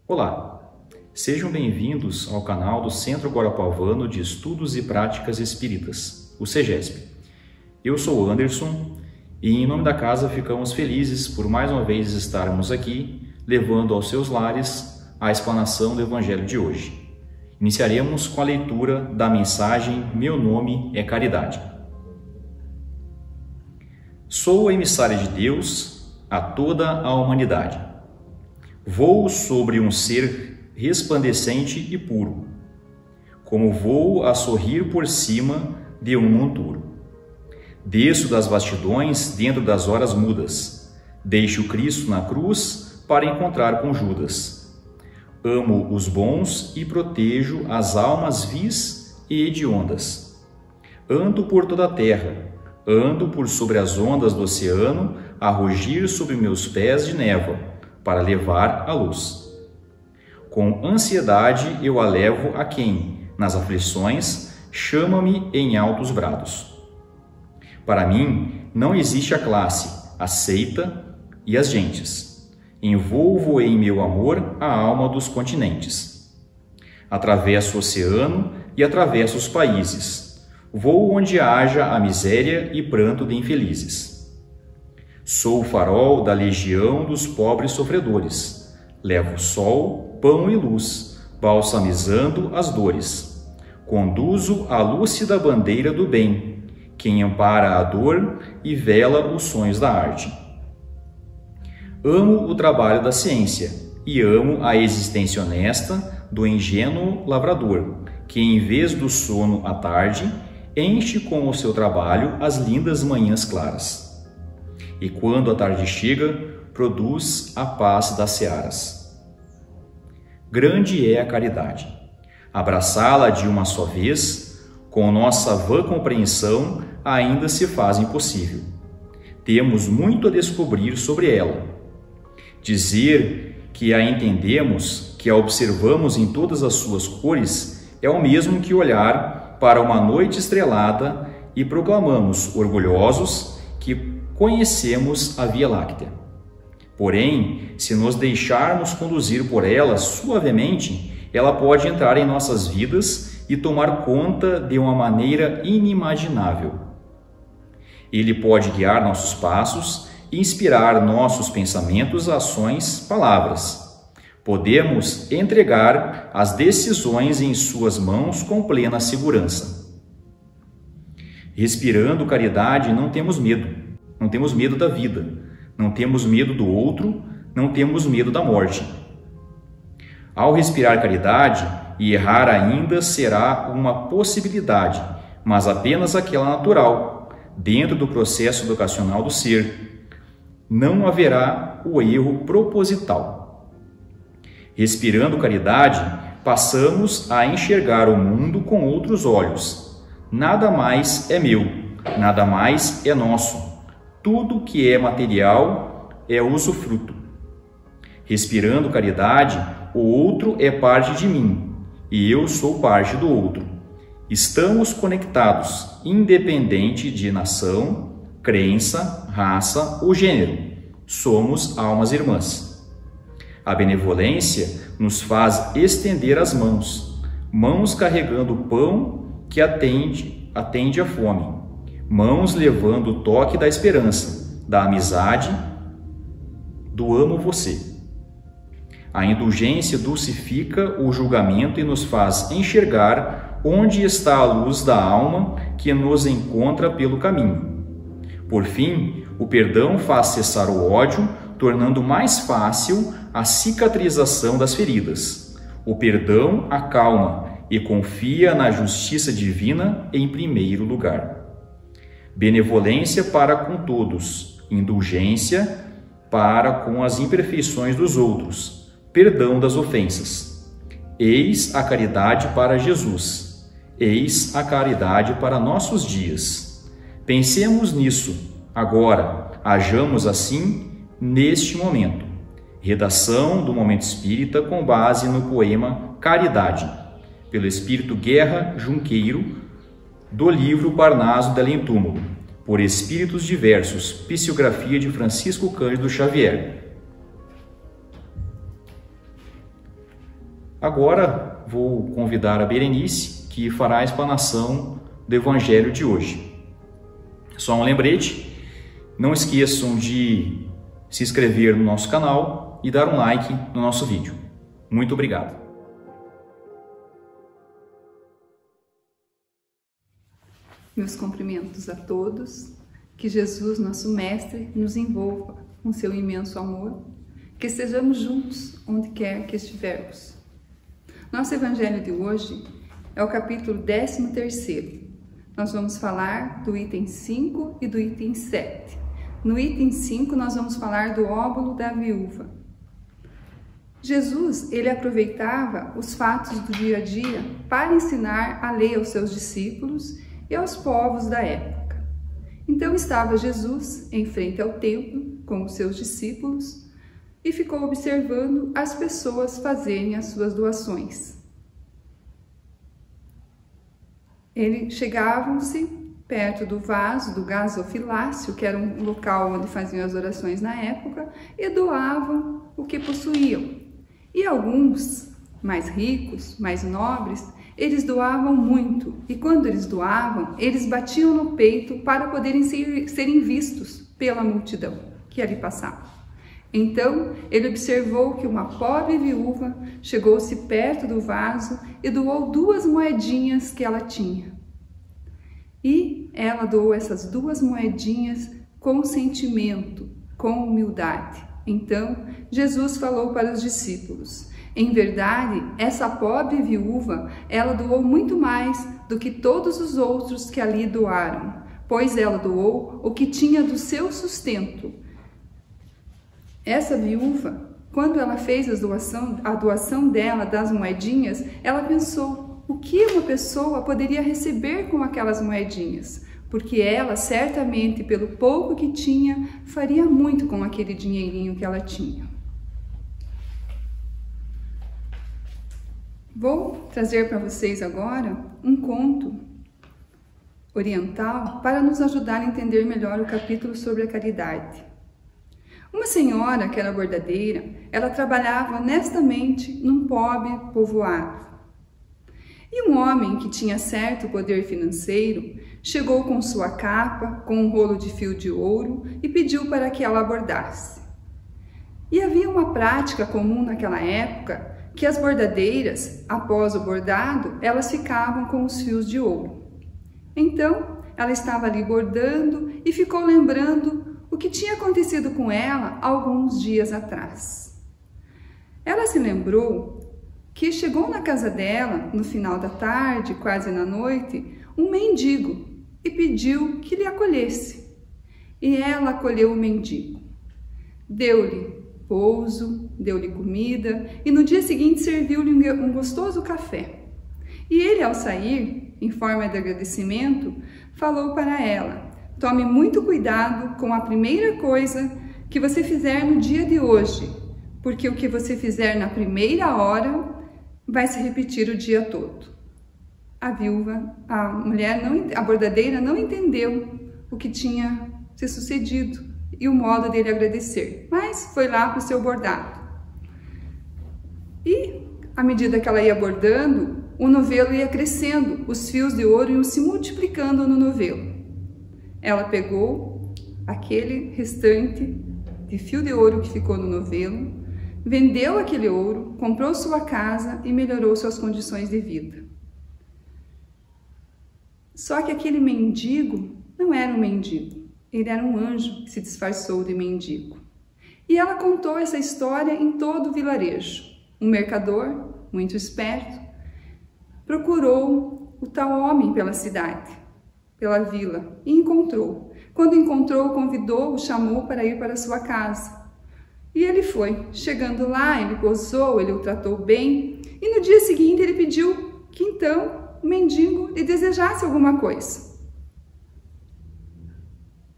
Olá, sejam bem-vindos ao canal do Centro Guarapuavano de Estudos e Práticas Espíritas, o CEGESP. Eu sou o Anderson e, em nome da casa, ficamos felizes por mais uma vez estarmos aqui, levando aos seus lares a explanação do Evangelho de hoje. Iniciaremos com a leitura da mensagem Meu Nome é Caridade. Sou a emissária de Deus a toda a humanidade. Voo sobre um ser resplandecente e puro, como voo a sorrir por cima de um monturo. Desço das vastidões dentro das horas mudas, deixo Cristo na cruz para encontrar com Judas. Amo os bons e protejo as almas vis e hediondas. Ando por toda a terra, ando por sobre as ondas do oceano, a rugir sobre meus pés de névoa, para levar a luz. Com ansiedade eu a levo a quem, nas aflições, chama-me em altos brados. Para mim, não existe a classe, a seita e as gentes. Envolvo em meu amor a alma dos continentes. Atravesso o oceano e atravesso os países. Vou onde haja a miséria e pranto de infelizes. Sou o farol da legião dos pobres sofredores. Levo sol, pão e luz, balsamizando as dores. Conduzo a lúcida bandeira do bem, quem ampara a dor e vela os sonhos da arte. Amo o trabalho da ciência e amo a existência honesta do ingênuo lavrador, que em vez do sono à tarde, enche com o seu trabalho as lindas manhãs claras. E quando a tarde chega, produz a paz das searas. Grande é a caridade. Abraçá-la de uma só vez, com nossa vã compreensão, ainda se faz impossível. Temos muito a descobrir sobre ela. Dizer que a entendemos, que a observamos em todas as suas cores, é o mesmo que olhar para uma noite estrelada e proclamamos, orgulhosos, que conhecemos a Via Láctea. Porém, se nos deixarmos conduzir por ela suavemente, ela pode entrar em nossas vidas e tomar conta de uma maneira inimaginável. Ele pode guiar nossos passos e inspirar nossos pensamentos, ações, palavras. Podemos entregar as decisões em suas mãos com plena segurança. Respirando caridade, não temos medo. Não temos medo da vida, não temos medo do outro, não temos medo da morte. Ao respirar caridade, e errar ainda será uma possibilidade, mas apenas aquela natural, dentro do processo educacional do ser. Não haverá o erro proposital. Respirando caridade, passamos a enxergar o mundo com outros olhos. Nada mais é meu, nada mais é nosso. Tudo que é material é usufruto. Respirando caridade, o outro é parte de mim e eu sou parte do outro. Estamos conectados, independente de nação, crença, raça ou gênero. Somos almas irmãs. A benevolência nos faz estender as mãos, mãos carregando o pão que atende à fome. Mãos levando o toque da esperança, da amizade, do amo você. A indulgência dulcifica o julgamento e nos faz enxergar onde está a luz da alma que nos encontra pelo caminho. Por fim, o perdão faz cessar o ódio, tornando mais fácil a cicatrização das feridas. O perdão acalma e confia na justiça divina em primeiro lugar. Benevolência para com todos, indulgência para com as imperfeições dos outros, perdão das ofensas. Eis a caridade para Jesus, eis a caridade para nossos dias. Pensemos nisso, agora, hajamos assim neste momento. Redação do Momento Espírita com base no poema Caridade, pelo Espírito Guerra Junqueiro, do livro Parnaso de Além Túmulo, por espíritos diversos, psicografia de Francisco Cândido Xavier. Agora vou convidar a Berenice, que fará a explanação do Evangelho de hoje. Só um lembrete, não esqueçam de se inscrever no nosso canal e dar um like no nosso vídeo. Muito obrigado. Meus cumprimentos a todos, que Jesus, nosso Mestre, nos envolva com seu imenso amor, que estejamos juntos onde quer que estivermos. Nosso Evangelho de hoje é o capítulo 13º. Nós vamos falar do item 5 e do item 7. No item 5 nós vamos falar do óbolo da viúva. Jesus, ele aproveitava os fatos do dia a dia para ensinar a lei aos seus discípulos e aos povos da época. Então estava Jesus em frente ao templo com os seus discípulos e ficou observando as pessoas fazerem as suas doações. Eles chegavam-se perto do vaso, do gasofilácio, que era um local onde faziam as orações na época, e doavam o que possuíam. E alguns, mais ricos, mais nobres, eles doavam muito, e quando eles doavam, eles batiam no peito para poderem serem vistos pela multidão que ali passava. Então, ele observou que uma pobre viúva chegou-se perto do vaso e doou 2 moedinhas que ela tinha. E ela doou essas 2 moedinhas com sentimento, com humildade. Então, Jesus falou para os discípulos: em verdade, essa pobre viúva, ela doou muito mais do que todos os outros que ali doaram, pois ela doou o que tinha do seu sustento. Essa viúva, quando ela fez a doação dela das moedinhas, ela pensou: o que uma pessoa poderia receber com aquelas moedinhas? Porque ela, certamente, pelo pouco que tinha, faria muito com aquele dinheirinho que ela tinha. Vou trazer para vocês agora um conto oriental para nos ajudar a entender melhor o capítulo sobre a caridade. Uma senhora que era bordadeira, ela trabalhava honestamente num pobre povoado. E um homem que tinha certo poder financeiro chegou com sua capa, com um rolo de fio de ouro e pediu para que ela bordasse. E havia uma prática comum naquela época que as bordadeiras, após o bordado, elas ficavam com os fios de ouro. Então, ela estava ali bordando e ficou lembrando o que tinha acontecido com ela alguns dias atrás. Ela se lembrou que chegou na casa dela, no final da tarde, quase na noite, um mendigo e pediu que lhe acolhesse. E ela acolheu o mendigo. Deu-lhe pouso, deu-lhe comida e no dia seguinte serviu-lhe um gostoso café. E ele, ao sair, em forma de agradecimento, falou para ela: tome muito cuidado com a primeira coisa que você fizer no dia de hoje, porque o que você fizer na primeira hora vai se repetir o dia todo. A viúva, a bordadeira não entendeu o que tinha se sucedido e o modo dele agradecer, mas foi lá para o seu bordado. E, à medida que ela ia bordando, o novelo ia crescendo, os fios de ouro iam se multiplicando no novelo. Ela pegou aquele restante de fio de ouro que ficou no novelo, vendeu aquele ouro, comprou sua casa e melhorou suas condições de vida. Só que aquele mendigo não era um mendigo. Ele era um anjo que se disfarçou de mendigo. E ela contou essa história em todo o vilarejo. Um mercador, muito esperto, procurou o tal homem pela cidade, pela vila, e encontrou. Quando encontrou, convidou-o, chamou para ir para sua casa. E ele foi. Chegando lá, ele gozou, ele o tratou bem, e no dia seguinte ele pediu que então o mendigo lhe desejasse alguma coisa.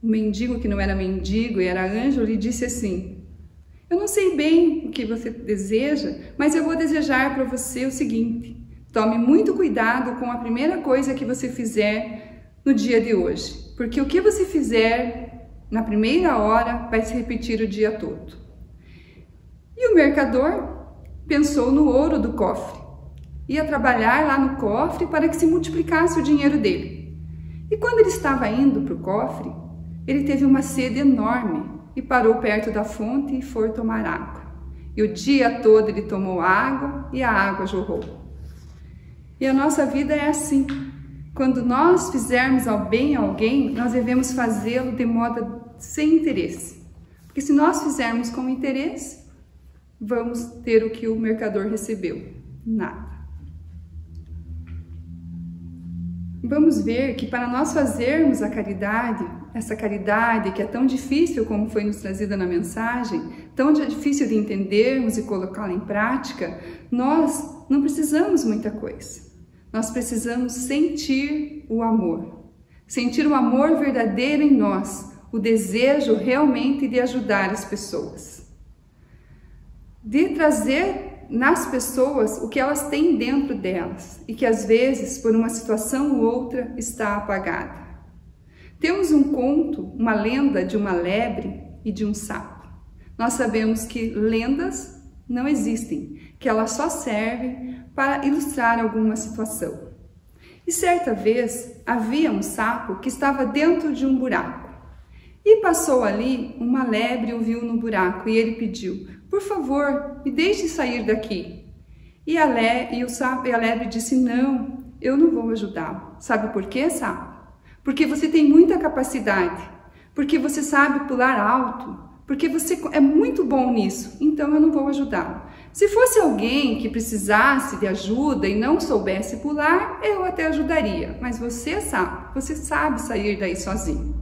O mendigo, que não era mendigo e era anjo, lhe disse assim: eu não sei bem o que você deseja, mas eu vou desejar para você o seguinte: tome muito cuidado com a primeira coisa que você fizer no dia de hoje, porque o que você fizer na primeira hora vai se repetir o dia todo. E o mercador pensou no ouro do cofre. Ia trabalhar lá no cofre para que se multiplicasse o dinheiro dele. E quando ele estava indo para o cofre, ele teve uma sede enorme e parou perto da fonte e foi tomar água. E o dia todo ele tomou água e a água jorrou. E a nossa vida é assim. Quando nós fizermos ao bem a alguém, nós devemos fazê-lo de modo sem interesse. Porque se nós fizermos com interesse, vamos ter o que o mercador recebeu. Nada. Vamos ver que para nós fazermos a caridade, essa caridade que é tão difícil como foi nos trazida na mensagem, tão difícil de entendermos e colocá-la em prática, nós não precisamos muita coisa. Nós precisamos sentir o amor. Sentir o amor verdadeiro em nós, o desejo realmente de ajudar as pessoas. De trazer nas pessoas o que elas têm dentro delas e que às vezes, por uma situação ou outra, está apagada. Temos um conto, uma lenda de uma lebre e de um sapo. Nós sabemos que lendas não existem, que elas só servem para ilustrar alguma situação. E certa vez havia um sapo que estava dentro de um buraco. E passou ali uma lebre, o viu no buraco e ele pediu: por favor, me deixe sair daqui. E a lebre disse: não, eu não vou ajudá-lo. Sabe por quê, sapo? Porque você tem muita capacidade, porque você sabe pular alto, porque você é muito bom nisso, então eu não vou ajudá-lo. Se fosse alguém que precisasse de ajuda e não soubesse pular, eu até ajudaria, mas você, sapo, você sabe sair daí sozinho.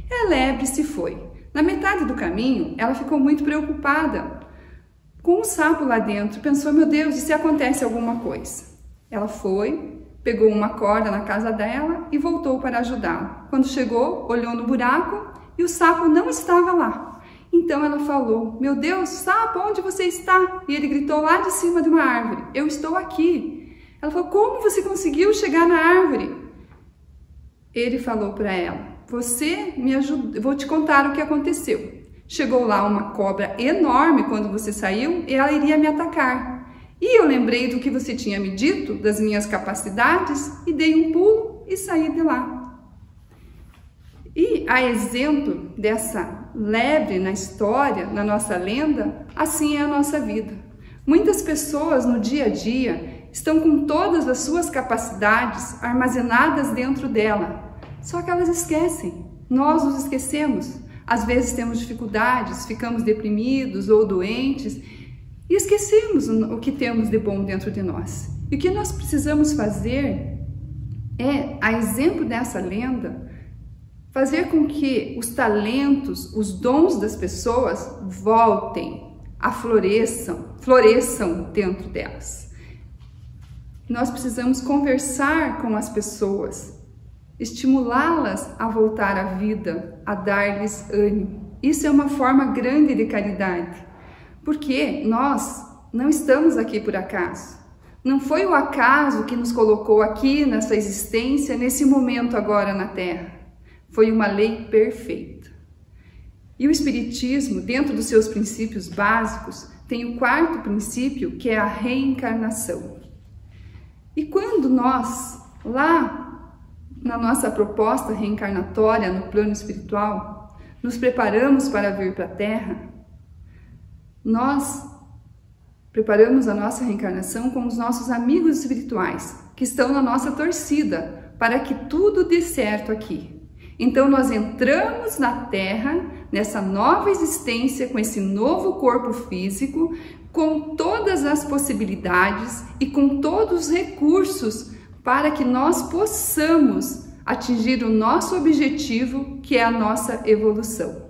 E a lebre se foi. Na metade do caminho, ela ficou muito preocupada com o sapo lá dentro. Pensou: meu Deus, e se acontece alguma coisa? Ela foi, pegou uma corda na casa dela e voltou para ajudá-lo. Quando chegou, olhou no buraco e o sapo não estava lá. Então ela falou: meu Deus, sapo, onde você está? E ele gritou lá de cima de uma árvore: eu estou aqui. Ela falou: como você conseguiu chegar na árvore? Ele falou para ela: você me ajuda, vou te contar o que aconteceu. Chegou lá uma cobra enorme quando você saiu e ela iria me atacar. E eu lembrei do que você tinha me dito, das minhas capacidades, e dei um pulo e saí de lá. E a exemplo dessa lebre na história, na nossa lenda, assim é a nossa vida. Muitas pessoas no dia a dia estão com todas as suas capacidades armazenadas dentro dela. Só que elas esquecem, nós nos esquecemos. Às vezes temos dificuldades, ficamos deprimidos ou doentes e esquecemos o que temos de bom dentro de nós. E o que nós precisamos fazer é, a exemplo dessa lenda, fazer com que os talentos, os dons das pessoas voltem, floresçam dentro delas. Nós precisamos conversar com as pessoas, estimulá-las a voltar à vida, a dar-lhes ânimo. Isso é uma forma grande de caridade, porque nós não estamos aqui por acaso. Não foi o acaso que nos colocou aqui nessa existência, nesse momento agora na Terra. Foi uma lei perfeita. E o Espiritismo, dentro dos seus princípios básicos, tem o quarto princípio, que é a reencarnação. E quando nós, lá na nossa proposta reencarnatória no plano espiritual, nos preparamos para vir para a Terra, nós preparamos a nossa reencarnação com os nossos amigos espirituais, que estão na nossa torcida, para que tudo dê certo aqui. Então nós entramos na Terra, nessa nova existência, com esse novo corpo físico, com todas as possibilidades e com todos os recursos para que nós possamos atingir o nosso objetivo, que é a nossa evolução.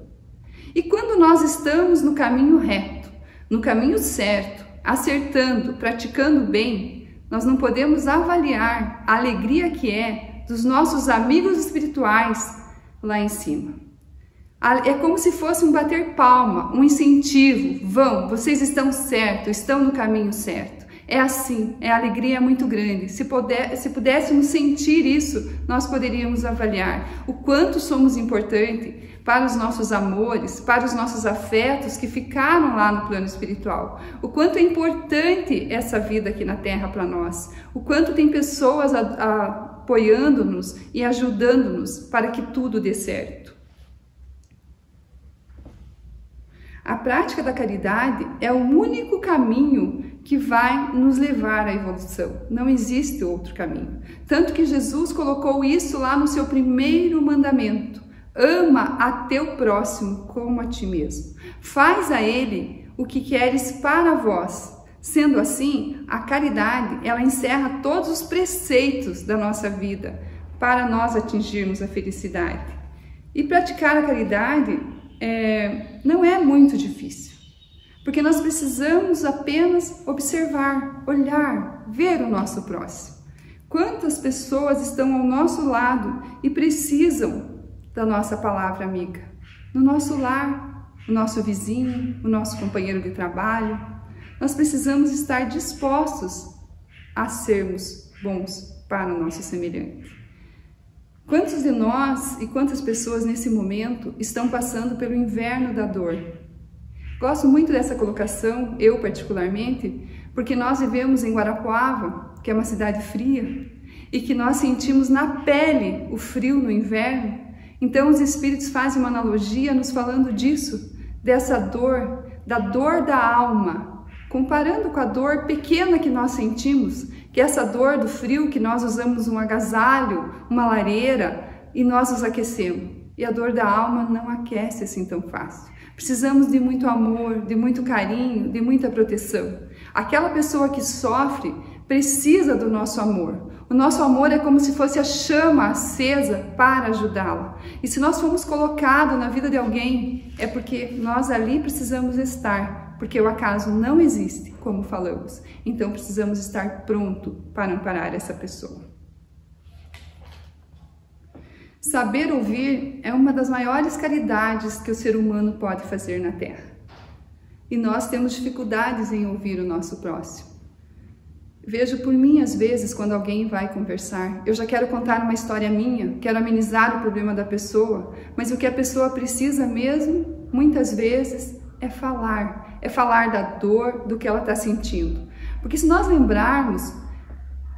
E quando nós estamos no caminho reto, no caminho certo, acertando, praticando bem, nós não podemos avaliar a alegria que é dos nossos amigos espirituais lá em cima. É como se fosse um bater palma, um incentivo. Vão, vocês estão certos, estão no caminho certo. É assim, a alegria é muito grande. Se pudéssemos sentir isso, nós poderíamos avaliar o quanto somos importantes para os nossos amores, para os nossos afetos que ficaram lá no plano espiritual. O quanto é importante essa vida aqui na Terra para nós. O quanto tem pessoas apoiando-nos e ajudando-nos para que tudo dê certo. A prática da caridade é o único caminho que vai nos levar à evolução. Não existe outro caminho. Tanto que Jesus colocou isso lá no seu primeiro mandamento. Ama a teu próximo como a ti mesmo. Faz a ele o que queres para vós. Sendo assim, a caridade, ela encerra todos os preceitos da nossa vida para nós atingirmos a felicidade. E praticar a caridade não é muito difícil, porque nós precisamos apenas observar, olhar, ver o nosso próximo. Quantas pessoas estão ao nosso lado e precisam da nossa palavra amiga? No nosso lar, o nosso vizinho, o nosso companheiro de trabalho. Nós precisamos estar dispostos a sermos bons para o nosso semelhante. Quantos de nós e quantas pessoas nesse momento estão passando pelo inverno da dor? Gosto muito dessa colocação, eu particularmente, porque nós vivemos em Guarapuava, que é uma cidade fria, e que nós sentimos na pele o frio no inverno. Então os espíritos fazem uma analogia nos falando disso, dessa dor, da alma, comparando com a dor pequena que nós sentimos, que é essa dor do frio que nós usamos um agasalho, uma lareira e nós nos aquecemos. E a dor da alma não aquece assim tão fácil. Precisamos de muito amor, de muito carinho, de muita proteção. Aquela pessoa que sofre precisa do nosso amor. O nosso amor é como se fosse a chama acesa para ajudá-la. E se nós formos colocados na vida de alguém, é porque nós ali precisamos estar. Porque o acaso não existe, como falamos. Então precisamos estar pronto para amparar essa pessoa. Saber ouvir é uma das maiores caridades que o ser humano pode fazer na Terra. E nós temos dificuldades em ouvir o nosso próximo. Vejo por mim, às vezes, quando alguém vai conversar, eu já quero contar uma história minha, quero amenizar o problema da pessoa, mas o que a pessoa precisa mesmo, muitas vezes, é falar da dor, do que ela está sentindo. Porque se nós lembrarmos,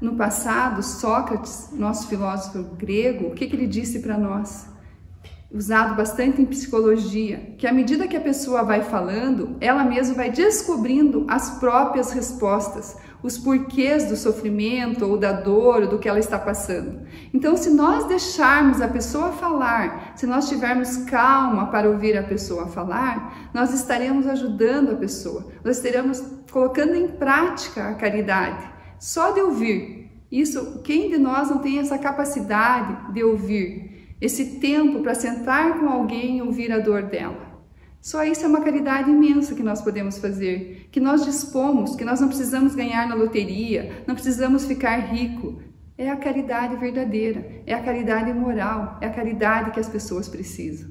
no passado, Sócrates, nosso filósofo grego, o que ele disse para nós? Usado bastante em psicologia, que à medida que a pessoa vai falando, ela mesma vai descobrindo as próprias respostas, os porquês do sofrimento ou da dor ou do que ela está passando. Então, se nós deixarmos a pessoa falar, se nós tivermos calma para ouvir a pessoa falar, nós estaremos ajudando a pessoa, nós estaremos colocando em prática a caridade, só de ouvir. Isso, quem de nós não tem essa capacidade de ouvir? Esse tempo para sentar com alguém e ouvir a dor dela. Só isso é uma caridade imensa que nós podemos fazer, que nós dispomos, que nós não precisamos ganhar na loteria, não precisamos ficar rico. É a caridade verdadeira, é a caridade moral, é a caridade que as pessoas precisam.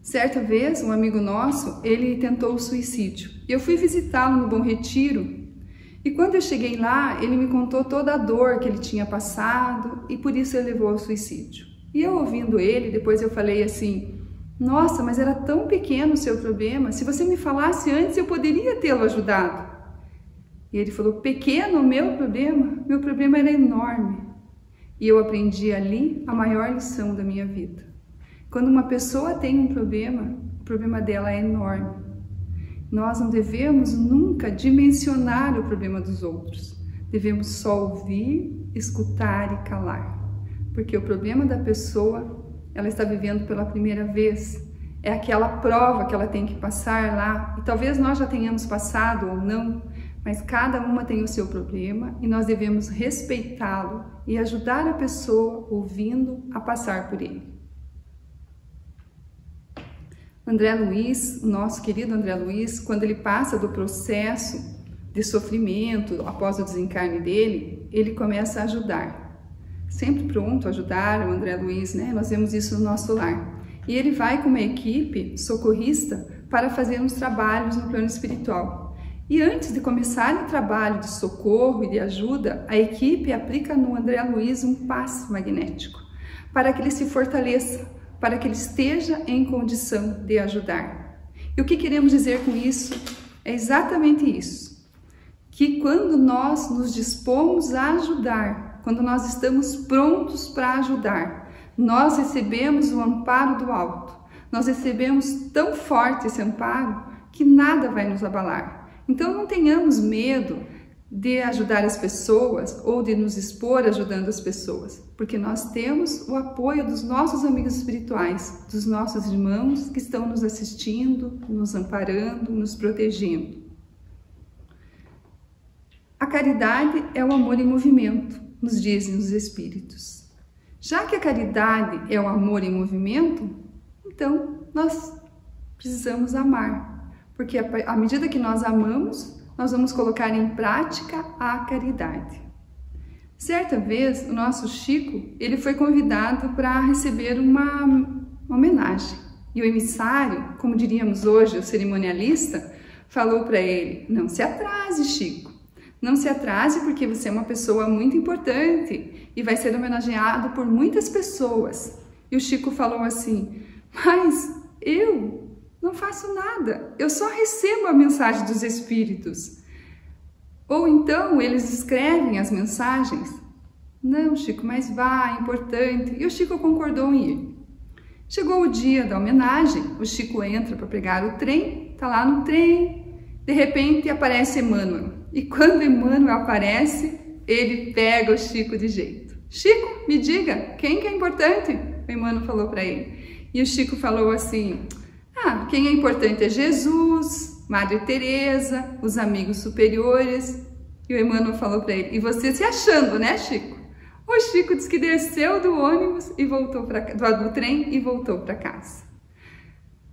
Certa vez, um amigo nosso, ele tentou o suicídio. Eu fui visitá-lo no Bom Retiro. E quando eu cheguei lá, ele me contou toda a dor que ele tinha passado e por isso ele levou ao suicídio. E eu ouvindo ele, depois eu falei assim, nossa, mas era tão pequeno o seu problema, se você me falasse antes eu poderia tê-lo ajudado. E ele falou, pequeno o meu problema era enorme. E eu aprendi ali a maior lição da minha vida. Quando uma pessoa tem um problema, o problema dela é enorme. Nós não devemos nunca dimensionar o problema dos outros. Devemos só ouvir, escutar e calar. Porque o problema da pessoa, ela está vivendo pela primeira vez. É aquela prova que ela tem que passar lá. E talvez nós já tenhamos passado ou não, mas cada uma tem o seu problema e nós devemos respeitá-lo e ajudar a pessoa ouvindo a passar por ele. André Luiz, o nosso querido André Luiz, quando ele passa do processo de sofrimento após o desencarne dele, ele começa a ajudar. Sempre pronto a ajudar o André Luiz, né? Nós vemos isso no nosso lar. E ele vai com uma equipe socorrista para fazer uns trabalhos no plano espiritual. E antes de começar o trabalho de socorro e de ajuda, a equipe aplica no André Luiz um passe magnético, para que ele se fortaleça, para que ele esteja em condição de ajudar. E o que queremos dizer com isso? É exatamente isso, que quando nós nos dispomos a ajudar, quando nós estamos prontos para ajudar, nós recebemos o amparo do alto, nós recebemos tão forte esse amparo que nada vai nos abalar. Então não tenhamos medo de ajudar as pessoas ou de nos expor ajudando as pessoas, porque nós temos o apoio dos nossos amigos espirituais, dos nossos irmãos que estão nos assistindo, nos amparando, nos protegendo. A caridade é o amor em movimento, nos dizem os Espíritos. Já que a caridade é o amor em movimento, então nós precisamos amar, porque à medida que nós amamos, nós vamos colocar em prática a caridade. Certa vez, o nosso Chico, ele foi convidado para receber uma homenagem. E o emissário, como diríamos hoje, o cerimonialista, falou para ele: não se atrase, Chico. Não se atrase porque você é uma pessoa muito importante e vai ser homenageado por muitas pessoas. E o Chico falou assim: mas eu não faço nada, eu só recebo a mensagem dos Espíritos. Ou então eles escrevem as mensagens. Não, Chico, mas vá, é importante. E o Chico concordou em ir. Chegou o dia da homenagem, o Chico entra para pegar o trem, tá lá no trem, de repente aparece Emmanuel. E quando Emmanuel aparece, ele pega o Chico de jeito. Chico, me diga, quem que é importante? O Emmanuel falou para ele. E o Chico falou assim: quem é importante é Jesus, Madre Teresa, os amigos superiores. E o Emmanuel falou para ele: e você se achando, né, Chico? O Chico disse que desceu do ônibus e voltou do trem e voltou para casa.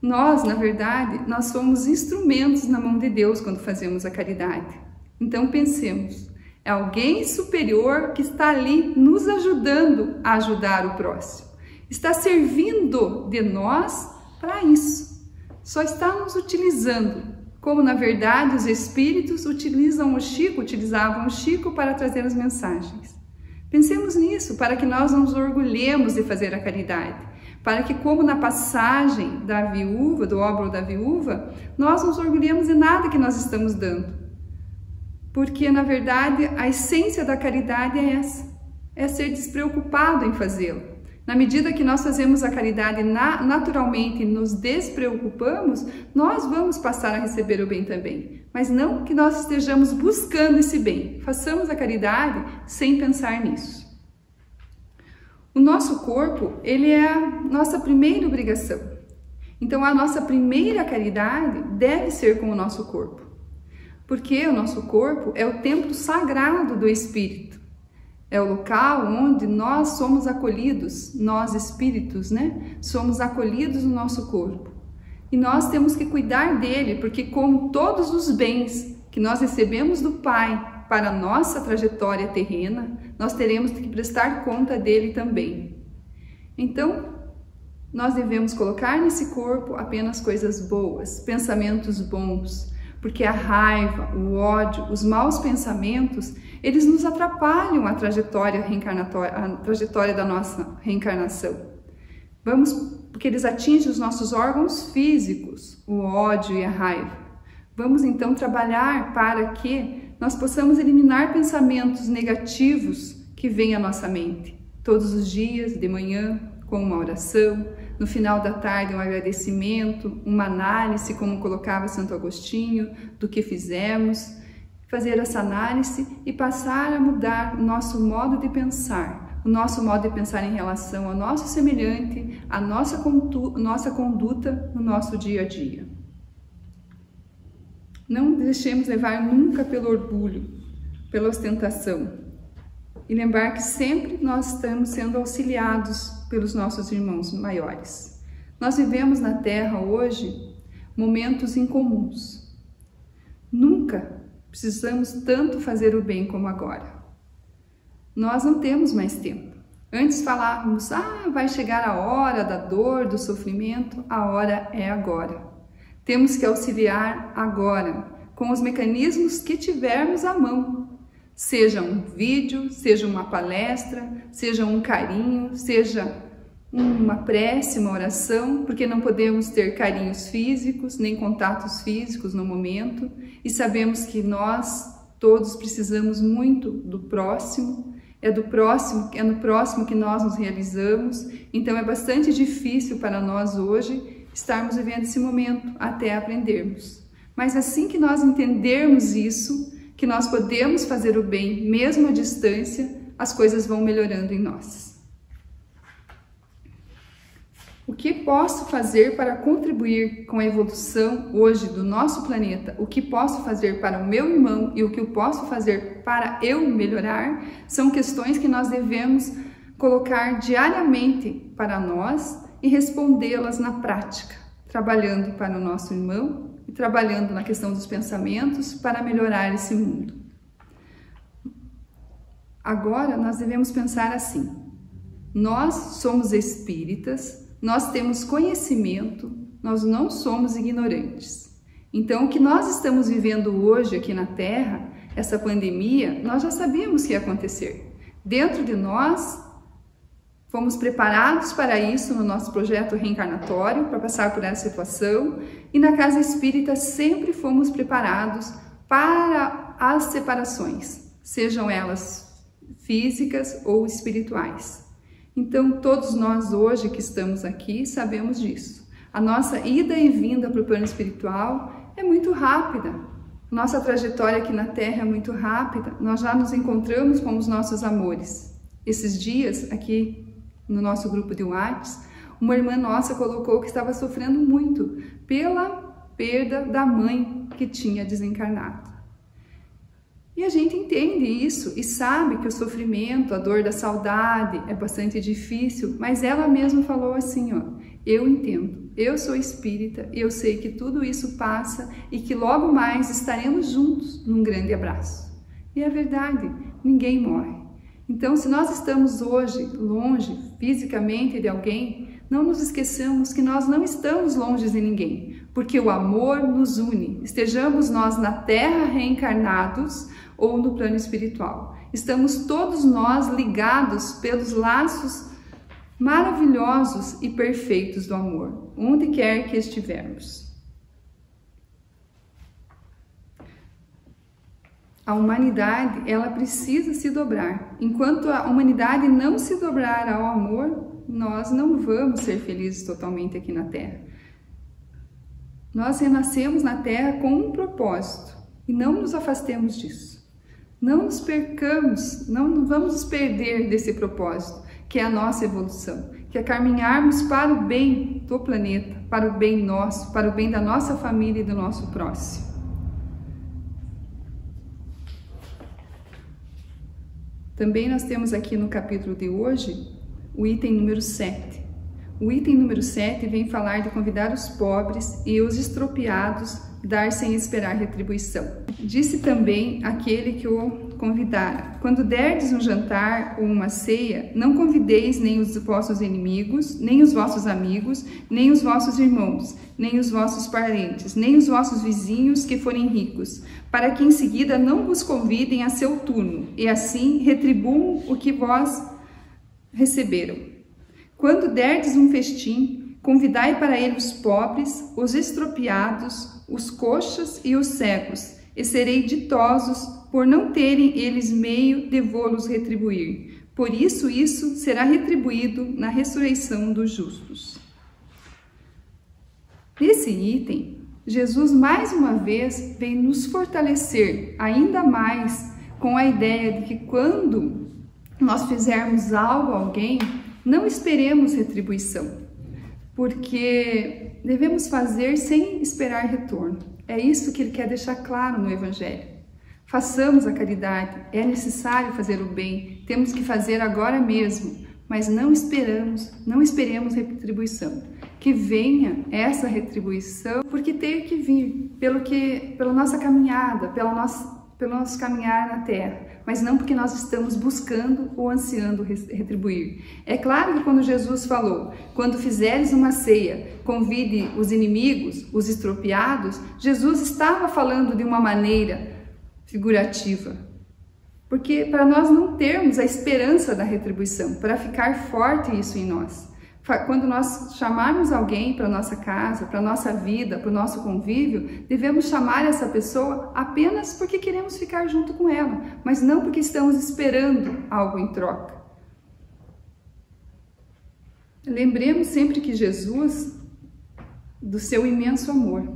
Nós, na verdade, nós somos instrumentos na mão de Deus quando fazemos a caridade. Então pensemos, é alguém superior que está ali nos ajudando a ajudar o próximo. Está servindo de nós para isso. Só está nos utilizando, como na verdade os Espíritos utilizavam o Chico para trazer as mensagens. Pensemos nisso, para que nós não nos orgulhemos de fazer a caridade. Para que, como na passagem da viúva, do óbolo da viúva, nós não nos orgulhemos de nada que nós estamos dando. Porque, na verdade, a essência da caridade é essa, é ser despreocupado em fazê-lo. Na medida que nós fazemos a caridade naturalmente e nos despreocupamos, nós vamos passar a receber o bem também. Mas não que nós estejamos buscando esse bem. Façamos a caridade sem pensar nisso. O nosso corpo, ele é a nossa primeira obrigação. Então, a nossa primeira caridade deve ser com o nosso corpo. Porque o nosso corpo é o templo sagrado do Espírito. É o local onde nós somos acolhidos, nós espíritos, né? Somos acolhidos no nosso corpo. E nós temos que cuidar dele, porque como todos os bens que nós recebemos do Pai para a nossa trajetória terrena, nós teremos que prestar conta dele também. Então, nós devemos colocar nesse corpo apenas coisas boas, pensamentos bons, porque a raiva, o ódio, os maus pensamentos, eles nos atrapalham a trajetória reencarnatória, a trajetória da nossa reencarnação. Porque eles atingem os nossos órgãos físicos, o ódio e a raiva. Vamos então trabalhar para que nós possamos eliminar pensamentos negativos que vêm à nossa mente. Todos os dias, de manhã, com uma oração, no final da tarde um agradecimento, uma análise, como colocava Santo Agostinho, do que fizemos, fazer essa análise e passar a mudar o nosso modo de pensar, o nosso modo de pensar em relação ao nosso semelhante, a nossa conduta no nosso dia a dia. Não deixemos levar nunca pelo orgulho, pela ostentação, e lembrar que sempre nós estamos sendo auxiliados pelos nossos irmãos maiores. Nós vivemos na Terra hoje momentos incomuns. Nunca precisamos tanto fazer o bem como agora. Nós não temos mais tempo. Antes falávamos, vai chegar a hora da dor, do sofrimento, a hora é agora. Temos que auxiliar agora, com os mecanismos que tivermos à mão. Seja um vídeo, seja uma palestra, seja um carinho, seja uma prece, uma oração, porque não podemos ter carinhos físicos, nem contatos físicos no momento, e sabemos que nós todos precisamos muito do próximo, é no próximo que nós nos realizamos, então é bastante difícil para nós hoje estarmos vivendo esse momento até aprendermos. Mas assim que nós entendermos isso, que nós podemos fazer o bem mesmo à distância, as coisas vão melhorando em nós. O que posso fazer para contribuir com a evolução hoje do nosso planeta? O que posso fazer para o meu irmão e o que eu posso fazer para eu melhorar? São questões que nós devemos colocar diariamente para nós e respondê-las na prática, trabalhando para o nosso irmão e trabalhando na questão dos pensamentos para melhorar esse mundo. Agora nós devemos pensar assim: nós somos espíritas, nós temos conhecimento, nós não somos ignorantes. Então, o que nós estamos vivendo hoje aqui na Terra, essa pandemia, nós já sabíamos que ia acontecer. Dentro de nós, fomos preparados para isso no nosso projeto reencarnatório, para passar por essa situação, e na Casa Espírita sempre fomos preparados para as separações, sejam elas físicas ou espirituais. Então, todos nós hoje que estamos aqui sabemos disso. A nossa ida e vinda para o plano espiritual é muito rápida. Nossa trajetória aqui na Terra é muito rápida. Nós já nos encontramos com os nossos amores. Esses dias, aqui no nosso grupo de WhatsApp, uma irmã nossa colocou que estava sofrendo muito pela perda da mãe que tinha desencarnado. E a gente entende isso e sabe que o sofrimento, a dor da saudade é bastante difícil, mas ela mesma falou assim, ó: eu entendo, eu sou espírita e eu sei que tudo isso passa e que logo mais estaremos juntos num grande abraço. E é verdade, ninguém morre. Então, se nós estamos hoje longe fisicamente de alguém, não nos esqueçamos que nós não estamos longe de ninguém, porque o amor nos une, estejamos nós na Terra reencarnados ou no plano espiritual. Estamos todos nós ligados pelos laços maravilhosos e perfeitos do amor, onde quer que estivermos. A humanidade, ela precisa se dobrar. Enquanto a humanidade não se dobrar ao amor, nós não vamos ser felizes totalmente aqui na Terra. Nós renascemos na Terra com um propósito e não nos afastemos disso. Não nos percamos, não vamos nos perder desse propósito, que é a nossa evolução, que é caminharmos para o bem do planeta, para o bem nosso, para o bem da nossa família e do nosso próximo. Também nós temos aqui no capítulo de hoje o item número 7. O item número 7 vem falar de convidar os pobres e os estropiados, dar sem esperar retribuição. Disse também aquele que o convidara: quando derdes um jantar ou uma ceia, não convideis nem os vossos inimigos, nem os vossos amigos, nem os vossos irmãos, nem os vossos parentes, nem os vossos vizinhos que forem ricos, para que em seguida não vos convidem a seu turno, e assim retribuam o que vós receberam. Quando derdes um festim, convidai para ele os pobres, os estropiados, os coxas e os cegos, e serei ditosos por não terem eles meio de vô-los retribuir. Por isso será retribuído na ressurreição dos justos. Nesse item, Jesus mais uma vez vem nos fortalecer ainda mais com a ideia de que quando nós fizermos algo a alguém, não esperemos retribuição, porque devemos fazer sem esperar retorno. É isso que ele quer deixar claro no Evangelho. Façamos a caridade, é necessário fazer o bem, temos que fazer agora mesmo, mas não esperemos retribuição. Que venha essa retribuição, porque tem que vir, pela nossa caminhada, pelo nosso caminhar na Terra, mas não porque nós estamos buscando ou ansiando retribuir. É claro que quando Jesus falou, quando fizeres uma ceia, convide os inimigos, os estropiados, Jesus estava falando de uma maneira figurativa, porque para nós não termos a esperança da retribuição, para ficar forte isso em nós. Quando nós chamarmos alguém para a nossa casa, para a nossa vida, para o nosso convívio, devemos chamar essa pessoa apenas porque queremos ficar junto com ela, mas não porque estamos esperando algo em troca. Lembremos sempre que Jesus, do seu imenso amor.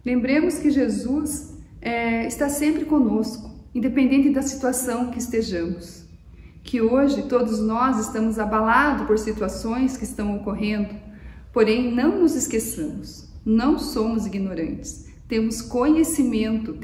Lembremos que Jesus está sempre conosco, independente da situação que estejamos. Que hoje todos nós estamos abalados por situações que estão ocorrendo, porém não nos esqueçamos, não somos ignorantes, temos conhecimento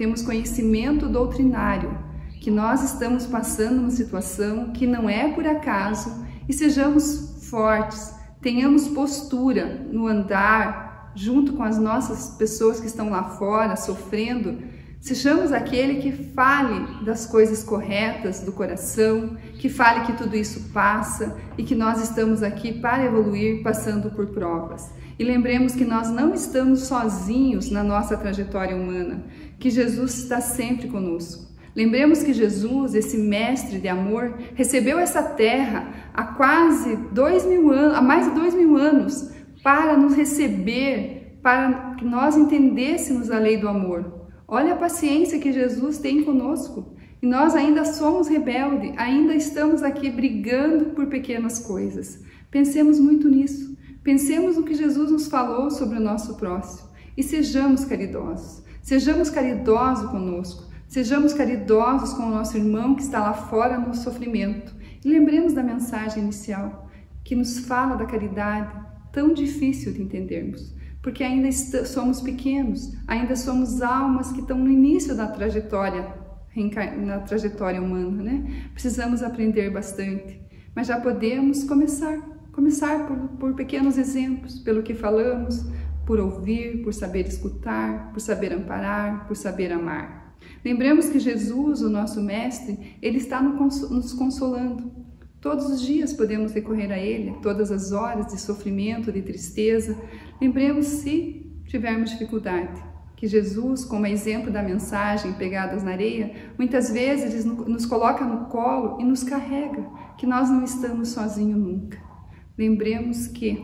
doutrinário, que nós estamos passando uma situação que não é por acaso e sejamos fortes, tenhamos postura no andar junto com as nossas pessoas que estão lá fora sofrendo. Sejamos aquele que fale das coisas corretas do coração, que fale que tudo isso passa e que nós estamos aqui para evoluir, passando por provas. E lembremos que nós não estamos sozinhos na nossa trajetória humana, que Jesus está sempre conosco. Lembremos que Jesus, esse mestre de amor, recebeu essa terra há quase 2.000 anos, há mais de 2.000 anos, para nos receber, para que nós entendêssemos a lei do amor. Olha a paciência que Jesus tem conosco. E nós ainda somos rebeldes, ainda estamos aqui brigando por pequenas coisas. Pensemos muito nisso. Pensemos no que Jesus nos falou sobre o nosso próximo. E sejamos caridosos. Sejamos caridosos conosco. Sejamos caridosos com o nosso irmão que está lá fora no sofrimento. E lembremos da mensagem inicial, que nos fala da caridade, tão difícil de entendermos. Porque ainda somos pequenos, ainda somos almas que estão no início da trajetória, na trajetória humana, né? Precisamos aprender bastante, mas já podemos começar por pequenos exemplos, pelo que falamos, por ouvir, por saber escutar, por saber amparar, por saber amar. Lembremos que Jesus, o nosso Mestre, Ele está nos consolando. Todos os dias podemos recorrer a Ele, todas as horas de sofrimento, de tristeza. Lembremos, se tivermos dificuldade, que Jesus, como exemplo da mensagem Pegadas na Areia, muitas vezes nos coloca no colo e nos carrega, que nós não estamos sozinhos nunca. Lembremos que,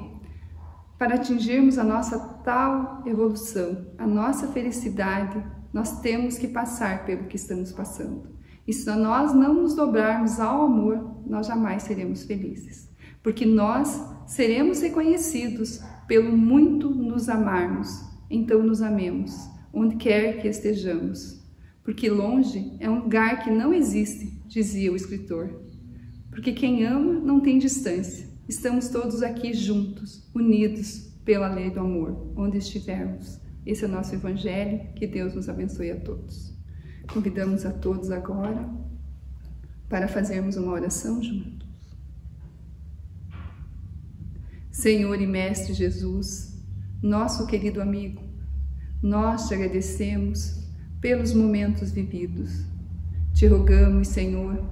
para atingirmos a nossa tal evolução, a nossa felicidade, nós temos que passar pelo que estamos passando. E se nós não nos dobrarmos ao amor, nós jamais seremos felizes. Porque nós seremos reconhecidos pelo muito nos amarmos. Então nos amemos, onde quer que estejamos. Porque longe é um lugar que não existe, dizia o escritor. Porque quem ama não tem distância. Estamos todos aqui juntos, unidos pela lei do amor, onde estivermos. Esse é o nosso Evangelho. Que Deus nos abençoe a todos. Convidamos a todos agora para fazermos uma oração juntos. Senhor e Mestre Jesus, nosso querido amigo, nós te agradecemos pelos momentos vividos. Te rogamos, Senhor,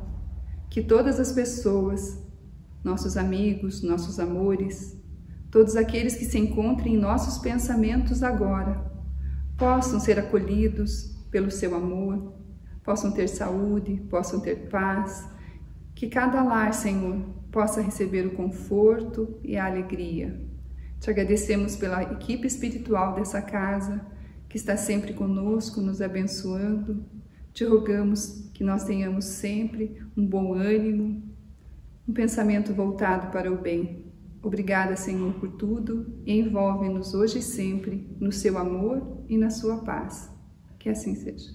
que todas as pessoas, nossos amigos, nossos amores, todos aqueles que se encontrem em nossos pensamentos agora, possam ser acolhidos pelo seu amor, possam ter saúde, possam ter paz, que cada lar, Senhor, possa receber o conforto e a alegria. Te agradecemos pela equipe espiritual dessa casa, que está sempre conosco, nos abençoando. Te rogamos que nós tenhamos sempre um bom ânimo, um pensamento voltado para o bem. Obrigada, Senhor, por tudo, e envolve-nos hoje e sempre no seu amor e na sua paz. Que assim seja.